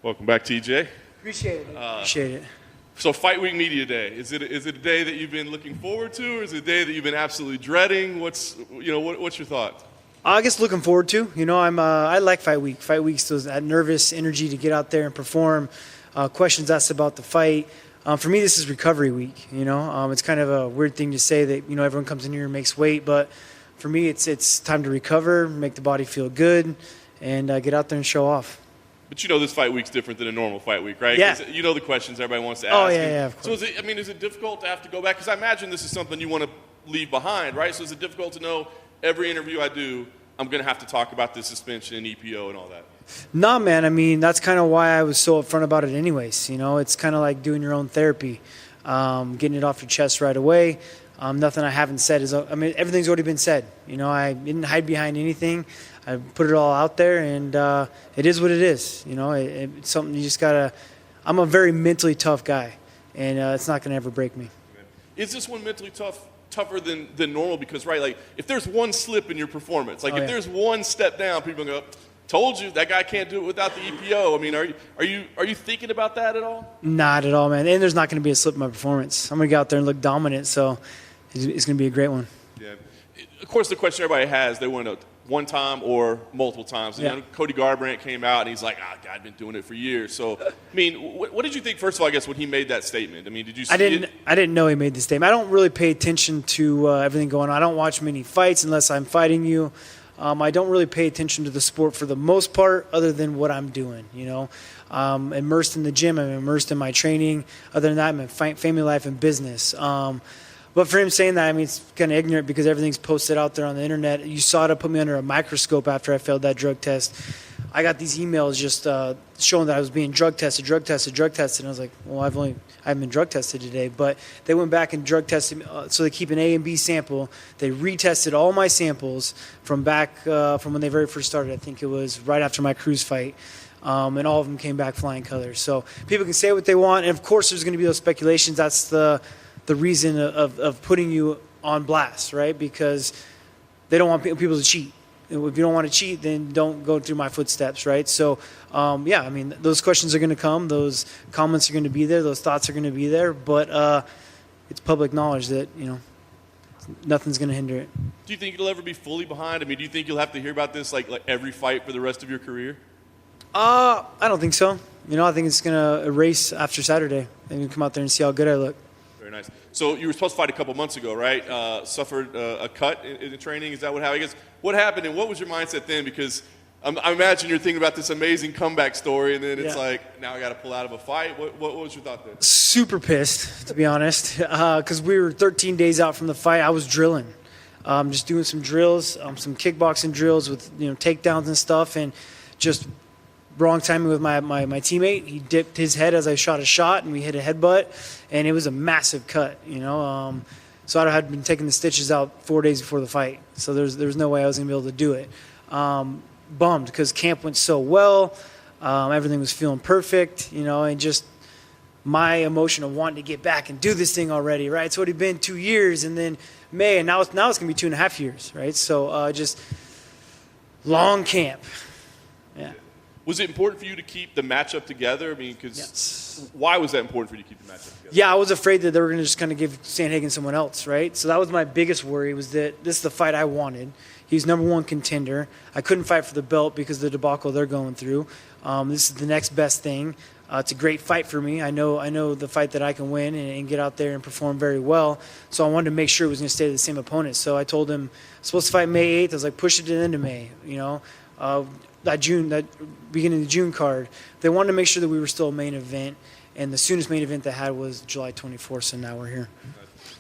Welcome back, TJ. Appreciate it. Appreciate it. So Fight Week Media Day, is it a day that you've been looking forward to, or is it a day that you've been absolutely dreading? What's your thought? I guess looking forward to. I like Fight Week. Fight Week's that nervous energy to get out there and perform. Questions asked about the fight. For me, this is recovery week. It's kind of a weird thing to say that everyone comes in here and makes weight, but for me, it's time to recover, make the body feel good, and get out there and show off. But this Fight Week's different than a normal Fight Week, right? Yeah. The questions everybody wants to ask. Oh, yeah, of course. So is it difficult to have to go back? Because I imagine this is something you want to leave behind, right? So is it difficult to know every interview I do, I'm going to have to talk about the suspension and EPO and all that? Nah, man. That's kind of why I was so upfront about it anyways. It's kind of like doing your own therapy, getting it off your chest right away. Nothing I haven't said everything's already been said. I didn't hide behind anything. I put it all out there, and it is what it is. It's something you just gotta. I'm a very mentally tough guy, and it's not gonna ever break me. Is this one mentally tougher than normal? Because like if there's one slip in your performance, if there's one step down, people go, "Told you that guy can't do it without the EPO." Are you thinking about that at all? Not at all, man. And there's not gonna be a slip in my performance. I'm gonna go out there and look dominant, so it's gonna be a great one. Yeah. Of course, the question everybody has, they want to one time or multiple times. Yeah. Cody Garbrandt came out and he's like, God, I've been doing it for years. So, what did you think, first of all, I guess, when he made that statement? Did you see it? I didn't know he made the statement. I don't really pay attention to everything going on. I don't watch many fights unless I'm fighting you. I don't really pay attention to the sport for the most part other than what I'm doing, I'm immersed in the gym. I'm immersed in my training. Other than that, I'm in family life and business. But for him saying that, it's kind of ignorant because everything's posted out there on the internet. You saw it put me under a microscope after I failed that drug test. I got these emails just showing that I was being drug tested. And I was like, well, I haven't been drug tested today. But they went back and drug tested, so they keep an A and B sample. They retested all my samples from back from when they very first started. I think it was right after my Cruz fight. And all of them came back flying colors. So people can say what they want. And, of course, there's going to be those speculations. That's the reason of putting you on blast, right? Because they don't want people to cheat. If you don't want to cheat, then don't go through my footsteps, right? So, those questions are going to come. Those comments are going to be there. Those thoughts are going to be there. But it's public knowledge that, nothing's going to hinder it. Do you think it'll ever be fully behind? Do you think you'll have to hear about this like every fight for the rest of your career? I don't think so. I think it's going to erase after Saturday. They're going to come out there and see how good I look. Very nice. So you were supposed to fight a couple months ago, right? Suffered a cut in the training. Is that what happened? I guess what happened and what was your mindset then? Because I imagine you're thinking about this amazing comeback story, and then it's like, now I got to pull out of a fight. What was your thought then? Super pissed, to be honest, because we were 13 days out from the fight. I was drilling, just doing some drills, some kickboxing drills with takedowns and stuff, and just wrong timing with my teammate. He dipped his head as I shot a shot, and we hit a headbutt, and it was a massive cut, So I had been taking the stitches out 4 days before the fight, so there was no way I was going to be able to do it. Bummed because camp went so well. Everything was feeling perfect, and just my emotion of wanting to get back and do this thing already, right? It's already been 2 years, and then May, and now it's going to be 2.5 years, right? So just long camp. Yeah. Was it important for you to keep the matchup together? Because why was that important for you to keep the matchup together? Yeah, I was afraid that they were going to just kind of give Sandhagen someone else, right? So that was my biggest worry, was that this is the fight I wanted. He's #1 contender. I couldn't fight for the belt because of the debacle they're going through. This is the next best thing. It's a great fight for me. I know the fight that I can win and get out there and perform very well. So I wanted to make sure it was going to stay the same opponent. So I told him, I'm supposed to fight May 8th. I was like, push it to the end of May, that beginning of the June card. They wanted to make sure that we were still a main event, and the soonest main event they had was July 24th, so now we're here.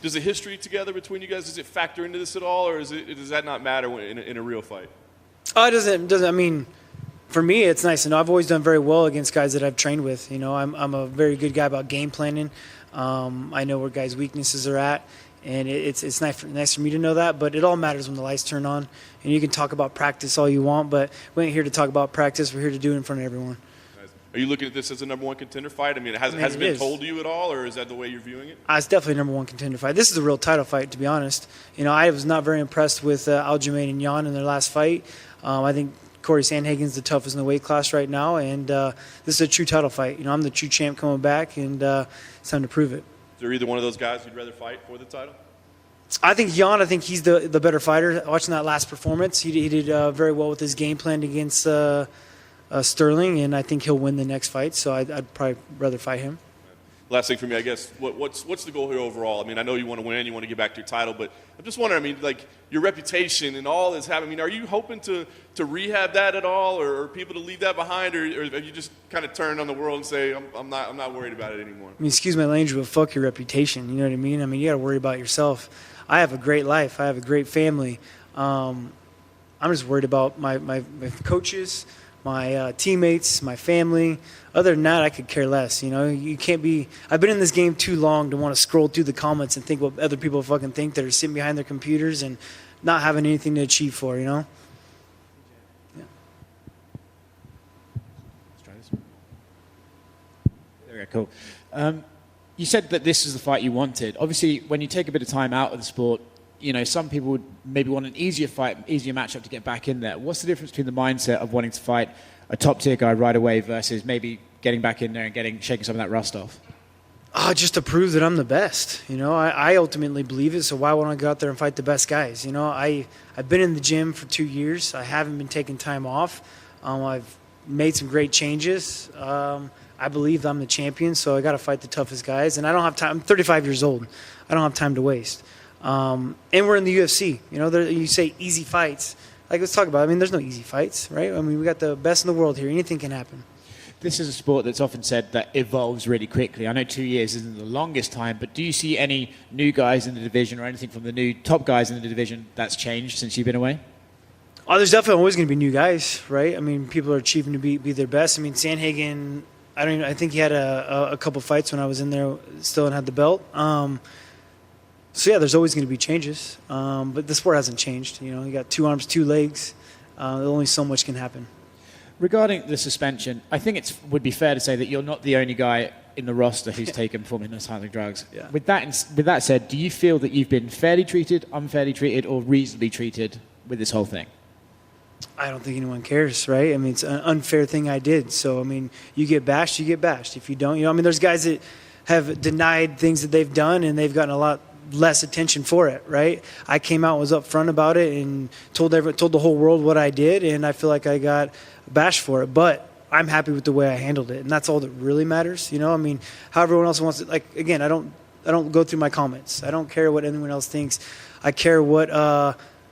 Does the history together between you guys, does it factor into this at all, or does that not matter in a real fight? It doesn't. For me, it's nice to know. I've always done very well against guys that I've trained with. I'm a very good guy about game planning. I know where guys' weaknesses are at. And it's nice for me to know that, but it all matters when the lights turn on. And you can talk about practice all you want, but we ain't here to talk about practice. We're here to do it in front of everyone. Nice. Are you looking at this as a #1 contender fight? Has it been told to you at all, or is that the way you're viewing it? It's definitely a #1 contender fight. This is a real title fight, to be honest. I was not very impressed with Aljamain and Jan in their last fight. I think Cory Sandhagen's the toughest in the weight class right now, and this is a true title fight. I'm the true champ coming back, and it's time to prove it. Is there either one of those guys you'd rather fight for the title? I think he's the better fighter. Watching that last performance, he did very well with his game plan against Sterling, and I think he'll win the next fight, so I'd probably rather fight him. Last thing for me, I guess, what's the goal here overall? I mean, I know you want to win, you want to get back to your title, but I'm just wondering, I mean, like, your reputation and all this happening, I mean, are you hoping to rehab that at all, or people to leave that behind, or have you just kind of turned on the world and say, I'm not worried about it anymore? I mean, excuse my language, but fuck your reputation, you know what I mean? I mean, you got to worry about yourself. I have a great life. I have a great family. I'm just worried about my coaches, my teammates, my family. Other than that, I could care less. You can't be. I've been in this game too long to want to scroll through the comments and think what other people fucking think that are sitting behind their computers and not having anything to achieve for. Yeah. Let's try this. There we go. Cool. You said that this is the fight you wanted. Obviously, when you take a bit of time out of the sport, some people would maybe want an easier fight, easier matchup to get back in there. What's the difference between the mindset of wanting to fight a top-tier guy right away versus maybe getting back in there and shaking some of that rust off? Just to prove that I'm the best. I ultimately believe it, so why won't I go out there and fight the best guys? I've been in the gym for 2 years. I haven't been taking time off. I've made some great changes. I believe I'm the champion, so I got to fight the toughest guys. And I don't have time. I'm 35 years old. I don't have time to waste. And we're in the UFC. You say easy fights. Like, let's talk about it. I mean, there's no easy fights, right? I mean, we got the best in the world here. Anything can happen. This is a sport that's often said that evolves really quickly. I know 2 years isn't the longest time, but do you see any new guys in the division or anything from the new top guys in the division that's changed since you've been away? Oh, there's definitely always going to be new guys, right? I mean, people are achieving to be their best. I mean, Sandhagen, I think he had a couple fights when I was in there still and had the belt. So, yeah, there's always going to be changes. But the sport hasn't changed. You got 2 arms, 2 legs. Only so much can happen. Regarding the suspension, I think it would be fair to say that you're not the only guy in the roster who's taken performance-enhancing drugs. Yeah. With that said, do you feel that you've been fairly treated, unfairly treated, or reasonably treated with this whole thing? I don't think anyone cares, right? I mean, it's an unfair thing I did. So, I mean, you get bashed, you get bashed. If you don't, I mean, there's guys that have denied things that they've done, and they've gotten a lot less attention for it, right? I came out, was upfront about it, and told the whole world what I did, and I feel like I got bashed for it. But I'm happy with the way I handled it, and that's all that really matters. I mean, how everyone else wants it. Like, again, I don't go through my comments. I don't care what anyone else thinks. I care what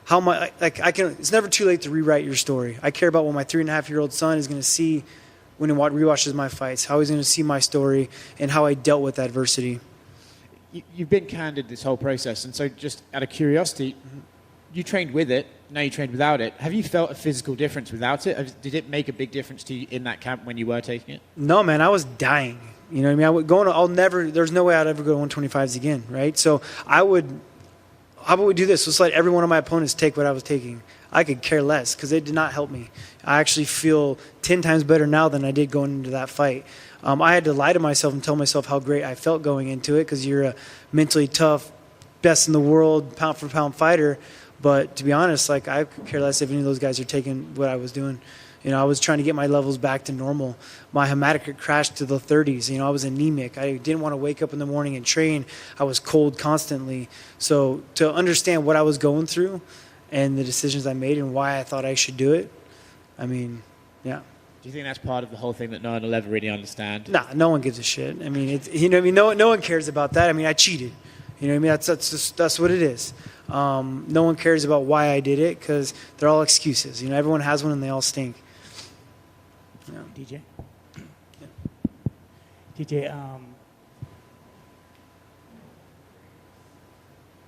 how my it's never too late to rewrite your story. I care about what my 3.5-year-old son is going to see when he rewatches my fights, how he's going to see my story, and how I dealt with adversity. You've been candid this whole process, and so just out of curiosity, you trained with it, now you trained without it. Have you felt a physical difference without it? Did it make a big difference to you in that camp when you were taking it? No, man, I was dying. You know what I mean? There's no way I'd ever go to 125s again, right? So how about we do this? Let's let every one of my opponents take what I was taking. I could care less because it did not help me. I actually feel 10 times better now than I did going into that fight. I had to lie to myself and tell myself how great I felt going into it because you're a mentally tough, best in the world, pound-for-pound fighter. But to be honest, I could care less if any of those guys are taking what I was doing. I was trying to get my levels back to normal. My hematocrit crashed to the 30s. I was anemic. I didn't want to wake up in the morning and train. I was cold constantly. So to understand what I was going through and the decisions I made and why I thought I should do it, I mean, yeah. Do you think that's part of the whole thing that no one will ever really understand? Nah, no one gives a shit. I mean, no one cares about that. I mean, I cheated. That's what it is. No one cares about why I did it because they're all excuses. Everyone has one and they all stink. Yeah. DJ? Yeah. DJ,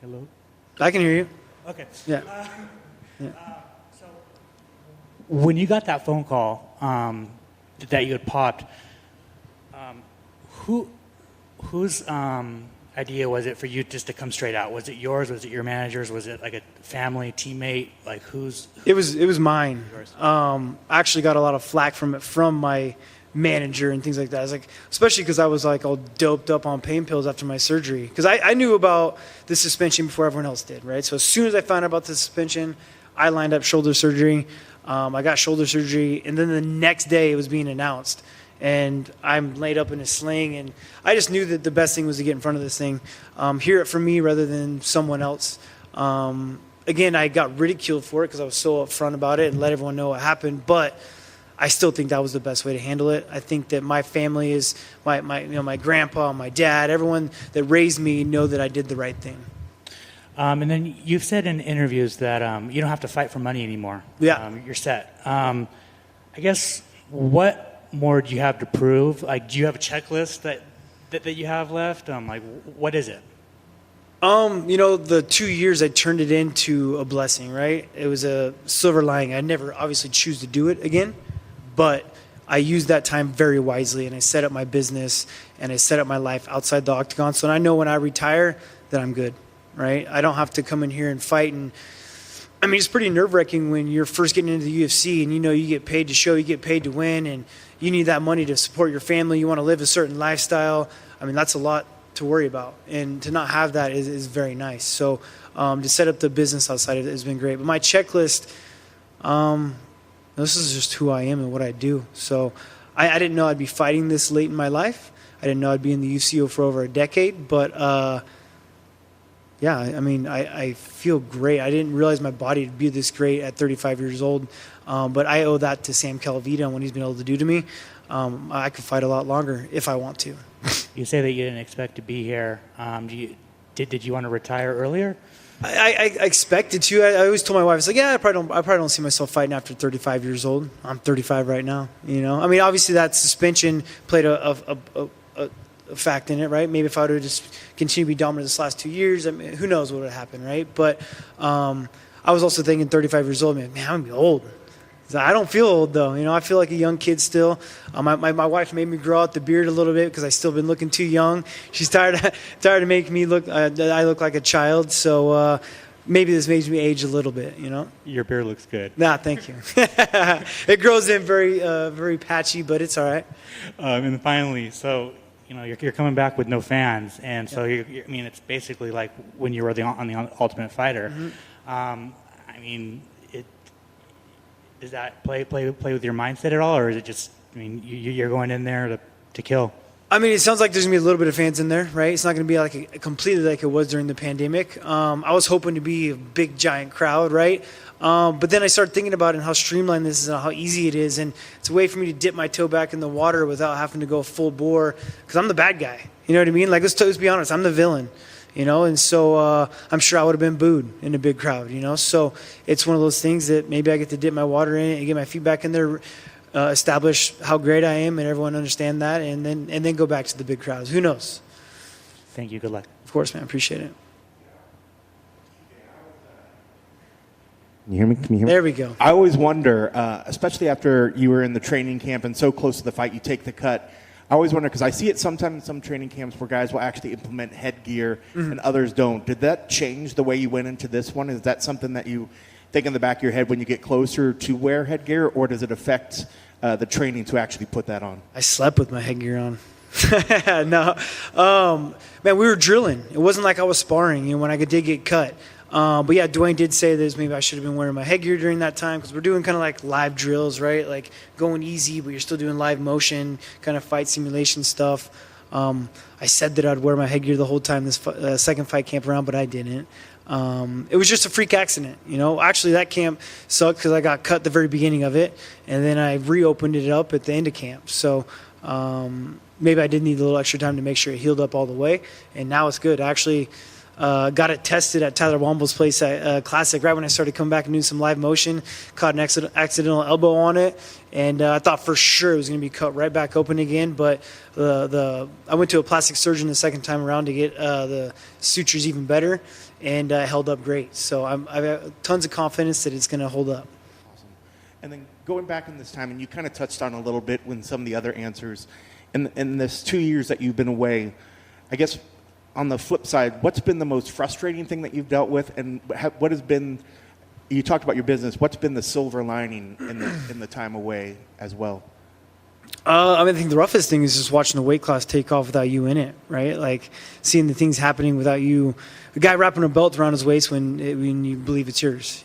hello? I can hear you. Okay. Yeah. So when you got that phone call that you had popped, whose idea was it for you just to come straight out? Was it yours? Was it your manager's? Was it like a family, teammate? Like whose? It was mine. I actually got a lot of flack from my manager and things like that. I was especially because I was all doped up on pain pills after my surgery. Because I knew about the suspension before everyone else did, right? So as soon as I found out about the suspension, I lined up shoulder surgery. I got shoulder surgery, and then the next day it was being announced. And I'm laid up in a sling, and I just knew that the best thing was to get in front of this thing, hear it from me rather than someone else. Again, I got ridiculed for it because I was so upfront about it and let everyone know what happened, but I still think that was the best way to handle it. I think that my family is, my grandpa, my dad, everyone that raised me know that I did the right thing. And then you've said in interviews that you don't have to fight for money anymore. Yeah. You're set. I guess what more do you have to prove? Like, do you have a checklist that you have left? Like, what is it? The 2 years I turned it into a blessing, right? It was a silver lining. I never obviously choose to do it again, but I used that time very wisely, and I set up my business and I set up my life outside the octagon. So I know when I retire that I'm good, right? I don't have to come in here and fight. And I mean, it's pretty nerve-wracking when you're first getting into the UFC and you get paid to show, you get paid to win, and you need that money to support your family. You want to live a certain lifestyle. I mean, that's a lot to worry about, and to not have that is very nice. So to set up the business outside of it has been great. But my checklist, this is just who I am and what I do. So I didn't know I'd be fighting this late in my life. I didn't know I'd be in the UFC for over a decade. But yeah, I mean, I feel great. I didn't realize my body would be this great at 35 years old. But I owe that to Sam Calavita and what he's been able to do to me. I could fight a lot longer if I want to. You say that you didn't expect to be here. Did you want to retire earlier? I expected to. I always told my wife, I was like, yeah, I probably don't see myself fighting after 35 years old. I'm 35 right now. I mean, obviously that suspension played a fact in it, right? Maybe if I would have just continued to be dominant this last 2 years, I mean, who knows what would have happened, right? But I was also thinking 35 years old, man, I'm going to be old. I don't feel old, though. I feel like a young kid still. My wife made me grow out the beard a little bit because I still been looking too young. She's tired of making me look. I look like a child. So maybe this makes me age a little bit. Your beard looks good. Nah, thank you. It grows in very patchy, but it's all right. And finally, so you're coming back with no fans, and so I mean, it's basically like when you were on the Ultimate Fighter. Mm-hmm. I mean. Does that play with your mindset at all, or is it just, I mean, you're going in there to kill? I mean, it sounds like there's going to be a little bit of fans in there, right? It's not going to be like completely like it was during the pandemic. I was hoping to be a big, giant crowd, right? But then I started thinking about it and how streamlined this is and how easy it is. And it's a way for me to dip my toe back in the water without having to go full bore because I'm the bad guy. You know what I mean? Like, let's be honest, I'm the villain. And so I'm sure I would have been booed in a big crowd, So it's one of those things that maybe I get to dip my water in it and get my feet back in there, establish how great I am and everyone understand that, and then go back to the big crowds. Who knows? Thank you. Good luck. Of course, man. Appreciate it. Can you hear me? There we go. I always wonder, especially after you were in the training camp and so close to the fight, you take the cut. I always wonder, because I see it sometimes in some training camps where guys will actually implement headgear and others don't. Did that change the way you went into this one? Is that something that you think in the back of your head when you get closer to wear headgear, or does it affect the training to actually put that on? I slept with my headgear on. No. Man, we were drilling. It wasn't like I was sparring when I did get cut. But yeah, Dwayne did say that maybe I should have been wearing my headgear during that time because we're doing kind of like live drills, right? Like going easy, but you're still doing live motion, kind of fight simulation stuff. I said that I'd wear my headgear the whole time this second fight camp around, but I didn't. It was just a freak accident, Actually, that camp sucked because I got cut at the very beginning of it, and then I reopened it up at the end of camp. So maybe I did need a little extra time to make sure it healed up all the way, and now it's good. Actually, got it tested at Tyler Womble's place at Classic right when I started coming back and doing some live motion. Caught an accidental elbow on it, and I thought for sure it was going to be cut right back open again. But I went to a plastic surgeon the second time around to get the sutures even better, and it held up great. So I've got tons of confidence that it's going to hold up. Awesome. And then going back in this time, and you kind of touched on a little bit with some of the other answers, in this 2 years that you've been away, I guess on the flip side, what's been the most frustrating thing that you've dealt with, and what has been, you talked about your business, what's been the silver lining in the time away as well? I think the roughest thing is just watching the weight class take off without you in it, right? Like seeing the things happening without you. A guy wrapping a belt around his waist when you believe it's yours,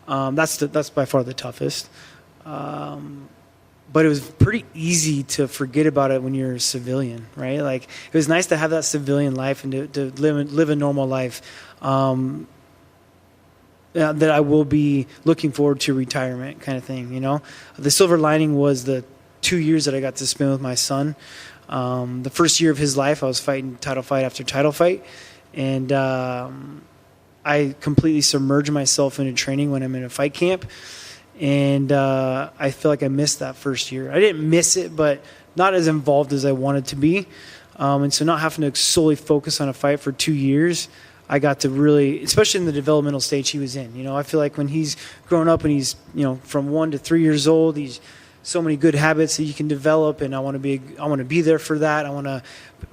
That's by far the toughest. But it was pretty easy to forget about it when you're a civilian, right? Like, it was nice to have that civilian life and to live a normal life. That I will be looking forward to retirement kind of thing, you know? The silver lining was the 2 years that I got to spend with my son. The first year of his life, I was fighting title fight after title fight. And I completely submerged myself into training when I'm in a fight camp. And I feel like I missed that first year. I didn't miss it, but not as involved as I wanted to be. And so not having to solely focus on a fight for 2 years, I got to really, especially in the developmental stage he was in. You know, I feel like when he's grown up and he's, you know, from 1 to 3 years old, he's so many good habits that you can develop, and I want to be there for that. I want to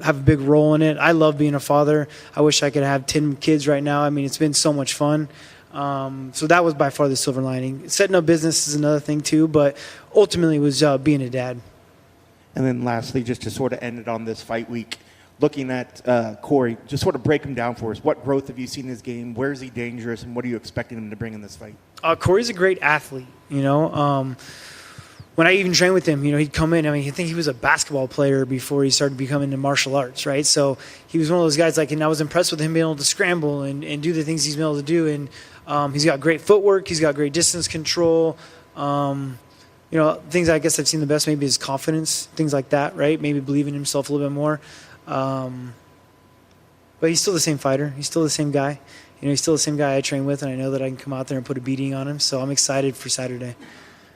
have a big role in it. I love being a father. I wish I could have 10 kids right now. I mean, it's been so much fun. So that was by far the silver lining. Setting up business is another thing too, but ultimately it was being a dad. And then lastly, just to sort of end it on this fight week, looking at Cory, just sort of break him down for us. What growth have you seen in his game? Where is he dangerous, and what are you expecting him to bring in this fight? Cory's a great athlete, you know. When I even trained with him, you know, he'd come in. I mean, I think he was a basketball player before he started becoming into martial arts, right? So he was one of those guys, like, and I was impressed with him being able to scramble and do the things he's been able to do. And he's got great footwork. He's got great distance control. You know, things I guess I've seen the best maybe is confidence, things like that, right? Maybe believing in himself a little bit more. But he's still the same fighter. He's still the same guy. You know, he's still the same guy I train with, and I know that I can come out there and put a beating on him. So I'm excited for Saturday.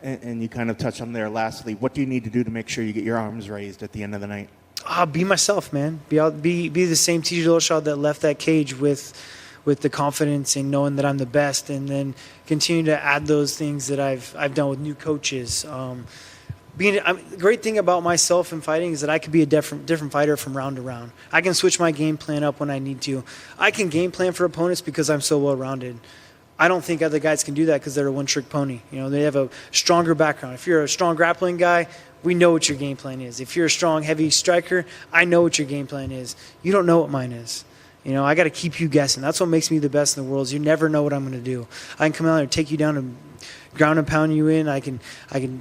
And you kind of touched on there lastly. What do you need to do to make sure you get your arms raised at the end of the night? Be myself, man. Be the same TJ Dillashaw that left that cage with the confidence and knowing that I'm the best, and then continue to add those things that I've done with new coaches. The great thing about myself in fighting is that I could be a different fighter from round to round. I can switch my game plan up when I need to. I can game plan for opponents because I'm so well-rounded. I don't think other guys can do that because they're a one-trick pony. You know, they have a stronger background. If you're a strong grappling guy, we know what your game plan is. If you're a strong, heavy striker, I know what your game plan is. You don't know what mine is. You know, I got to keep you guessing. That's what makes me the best in the world is you never know what I'm going to do. I can come out there and take you down and ground and pound you in. I can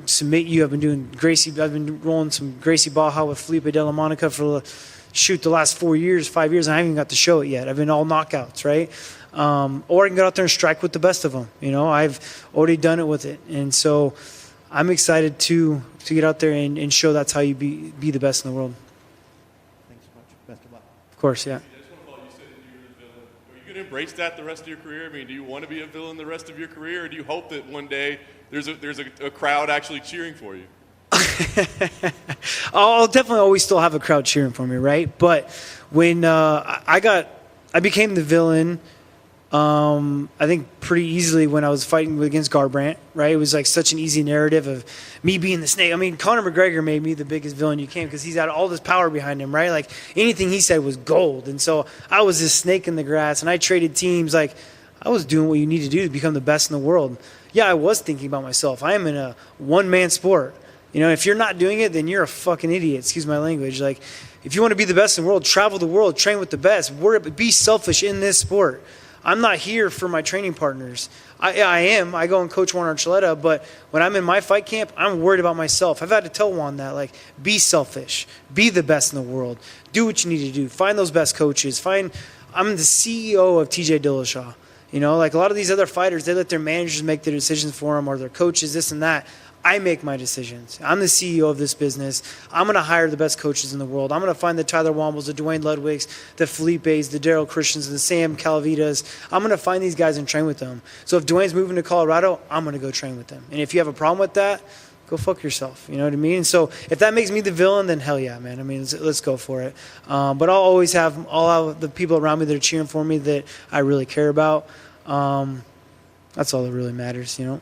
submit you. I've been rolling some Gracie Baja with Felipe de la Monica for the last 5 years, and I haven't even got to show it yet. I've been all knockouts, right? Or I can get out there and strike with the best of them. You know, I've already done it with it. And so I'm excited to get out there and show that's how you be the best in the world. Thanks so much. Best of luck. Of course, yeah. Are you going to embrace that the rest of your career? I mean, do you want to be a villain the rest of your career, or do you hope that one day there's a crowd actually cheering for you? I'll definitely always still have a crowd cheering for me, right? But when I became the villain, I think pretty easily when I was fighting against Garbrandt, right? It was like such an easy narrative of me being the snake. I mean, Conor McGregor made me the biggest villain you can because he's got all this power behind him, right? Like anything he said was gold. And so I was this snake in the grass, and I traded teams. Like I was doing what you need to do to become the best in the world. Yeah, I was thinking about myself. I am in a one-man sport. You know, if you're not doing it, then you're a fucking idiot. Excuse my language. Like, if you want to be the best in the world, travel the world, train with the best. Be selfish in this sport. I'm not here for my training partners. I am. I go and coach Juan Archuleta, but when I'm in my fight camp, I'm worried about myself. I've had to tell Juan that, like, be selfish. Be the best in the world. Do what you need to do. Find those best coaches. I'm the CEO of TJ Dillashaw. You know, like a lot of these other fighters, they let their managers make their decisions for them or their coaches, this and that. I make my decisions. I'm the CEO of this business. I'm going to hire the best coaches in the world. I'm going to find the Tyler Wombles, the Dwayne Ludwigs, the Felipes, the Daryl Christians, the Sam Calavitas. I'm going to find these guys and train with them. So if Dwayne's moving to Colorado, I'm going to go train with them. And if you have a problem with that, go fuck yourself. You know what I mean? And so if that makes me the villain, then hell yeah, man. I mean, let's go for it. But I'll always have all the people around me that are cheering for me that I really care about. That's all that really matters, you know?